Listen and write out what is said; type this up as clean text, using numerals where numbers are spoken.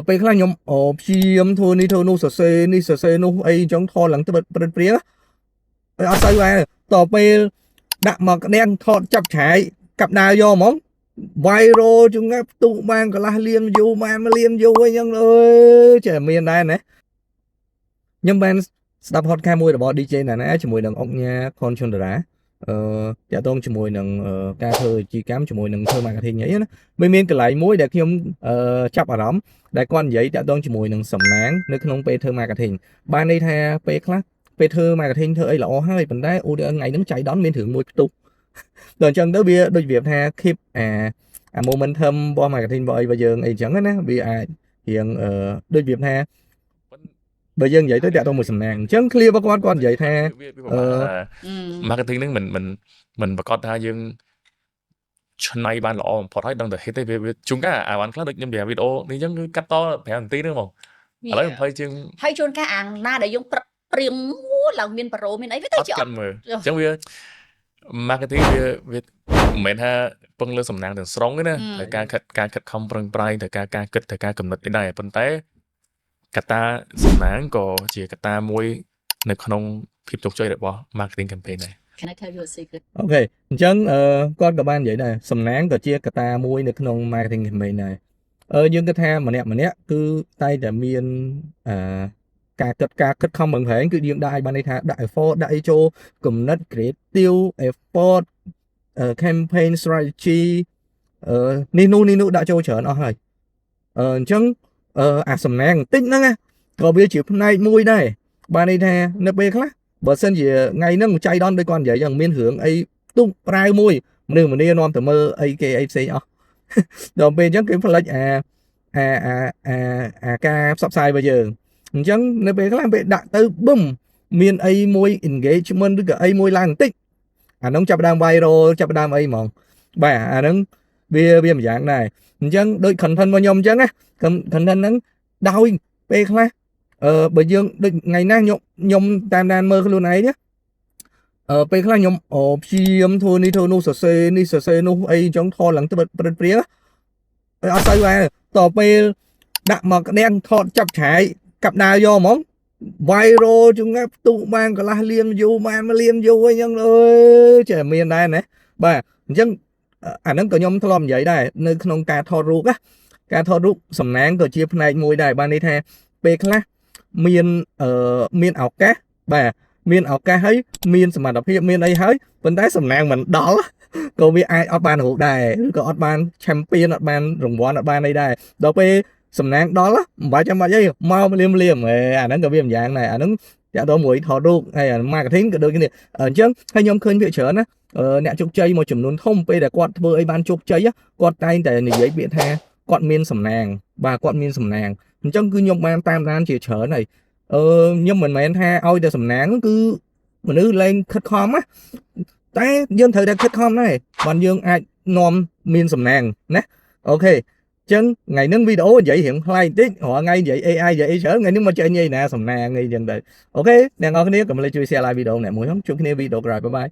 ពេលខ្លះខ្ញុំព្យាយាមធ្វើនេះធ្វើនោះសរសេរនេះសរសេរនោះអីចឹងថតឡើងទៅព្រឹកព្រៀងអត់សូវដែរតពេលដាក់មកក្តាំងថតចាប់ឆាយកាប់ដាវយកហ្មង viral ជងាប់ផ្ទុះបានកន្លះលាន view បាន1លាន view អីចឹងអើយចេះមានដែរណាខ្ញុំបានស្ដាប់ podcast មួយរបស់ DJ ណាជាមួយនឹងអុកញ៉ាខុនឈុនតារាតាក់ទងជាមួយនឹងការធ្វើអាជីវកម្មជាមួយនឹងធ្វើ marketing អីណាមានកន្លែងមួយដែលខ្ញុំចាប់អារម្មណ៍ដែលគាត់និយាយតាក់ទងជាមួយនឹងសំណាងនៅក្នុងពេលធ្វើ marketing បានន័យថាពេលខ្លះពេលធ្វើ marketing ធ្វើអីល្អហើយប៉ុន្តែឧទាហរណ៍ថ្ងៃហ្នឹងចៃដន្យមានរឿងមួយផ្ទុះដល់អញ្ចឹងទៅវាដូចវាថា keep អា momentum របស់ marketing របស់យើងអីចឹងណាវាអាចរៀងដូចវាថាបើយើងនិយាយទៅតាក់ទងមួយសំណាងអញ្ចឹង clear របស់គាត់និយាយថា marketing ហ្នឹងមិនប្រកាសថាយើងឆ្នៃបានល្អបំផុតហើយដឹងតែ hit ទេវាជួនកាលអាវ៉ាន់ខ្លះដូចខ្ញុំនិយាយវីដេអូនេះអញ្ចឹងគឺកាត់ត5នាទីហ្នឹងហ្មងឥឡូវ20ជាងហើយជួនកាលអាណាដែលយើងព្រៀងឡើងមានប្រូមានអីវាទៅជាអត់មើលអញ្ចឹងវា marketing វាមិនមែនថាពឹងលើសំណាងទាំងស្រុងទេណាតែការខិតខំប្រឹងប្រែងទៅការគិតទៅការកំណត់នេះដែរប៉ុន្តែកត្តាសំណាងក៏ជាកត្តាមួយនៅក្នុងភាពជោគជ័យរបស់ marketing campaign ដែរ Can I tell you a secret អូខេអញ្ចឹងគាត់ក៏បាននិយាយដែរសំណាងក៏ជាកត្តាមួយនៅក្នុង marketing campaign ដែរយើងគិតថាម្នាក់គឺតែតែមានការខិតខំប្រឹងប្រែងគឺយើងដាក់ឲ្យបានន័យថាដាក់ effort ដាក់អីចូលគំនិត creative effort campaign strategy នេះនោះដាក់ចូលច្រើនអស់ហើយអញ្ចឹងអាសំណាងបន្តិចហ្នឹងក៏វាជាផ្នែកមួយដែរបានន័យថានៅពេលខ្លះបើសិនជាថ្ងៃហ្នឹងចៃដន្យដោយគាត់និយាយយ៉ាងមានរឿងអីទុកប្រាវមួយមនុស្សម្នានាំទៅមើលអីគេអីផ្សេងអស់ដល់ពេលអញ្ចឹងគេផ្លិចអាការផ្សព្វផ្សាយរបស់យើងអញ្ចឹងនៅពេលខ្លះពេលដាក់ទៅបឹមមានអីមួយ engagement ឬក៏អីមួយឡើងបន្តិចអាហ្នឹងចាប់ដើម viral ចាប់ដើមអីហ្មងបាទអាហ្នឹងវាម្យ៉ាងដែរអញ្ចឹងដូច content របស់ខ្ញុំអញ្ចឹងណា content ហ្នឹងដោយពេលខ្លះបើយើងដូចថ្ងៃណាខ្ញុំតាមដានមើលខ្លួនឯងណាពេលខ្លះខ្ញុំព្យាយាមធ្វើនេះធ្វើនោះសរសេរនេះសរសេរនោះអីអញ្ចឹងថតឡើងទៅព្រឹកព្រៀងអត់សូវដែរតពេលដាក់មកក្តាំងថតចាប់ឆាយកាប់ដាវយកហ្មង viral ជងាប់ផ្ទុះបានកន្លះលាន view បាន1លាន view អីចឹងអើយចេះមានដែរណាបាទអញ្ចឹងអាហ្នឹងក៏ខ្ញុំធ្លាប់និយាយដែរនៅក្នុងការថតរូបណាការថតរូបសំណាងក៏ជាផ្នែកមួយដែរបានន័យថាពេលខ្លះមានឱកាសបាទមានឱកាសហើយមានសមត្ថភាពមានអីហើយប៉ុន្តែសំណាងមិនដល់ក៏វាអាចអត់បានរូបដែរឬក៏អត់បាន champion អត់បានរង្វាន់អត់បានអីដែរដល់ពេលសំណាងដល់មិនបាច់ចាំបាច់អីមកលៀមអាហ្នឹងក៏វាម្យ៉ាងដែរអាហ្នឹងតាក់ទងមួយថតរូបហើយ marketing ក៏ដូចគ្នាអញ្ចឹងហើយខ្ញុំឃើញវាច្រើនណាអ្នកជោគជ័យមួយចំនួនធំពេលដែលគាត់ធ្វើអីបានជោគជ័យគាត់តែងតែនិយាយពាក្យថាគាត់មានសំណាងបាទគាត់មានសំណាងអញ្ចឹងគឺខ្ញុំបានតាមដានជាច្រើនហើយខ្ញុំមិនមែនថាឲ្យតែសំណាងគឺមនុស្សលែងខិតខំណាតែយើងត្រូវតែខិតខំដែរបើយើងអាចនាំមានសំណាងណាអូខេអញ្ចឹងថ្ងៃហ្នឹងវីដេអូនិយាយរៀងប្លែកបន្តិចរាល់ថ្ងៃនិយាយ AI និយាយអីច្រើនថ្ងៃនេះមកចេញនិយាយណាសំណាងអីចឹងទៅអូខេអ្នកនរគ្នាកុំភ្លេចជួយ share like វីដេអូអ្នកមួយខ្ញុំជួបគ្នាវីដេអូក្រោយបាយ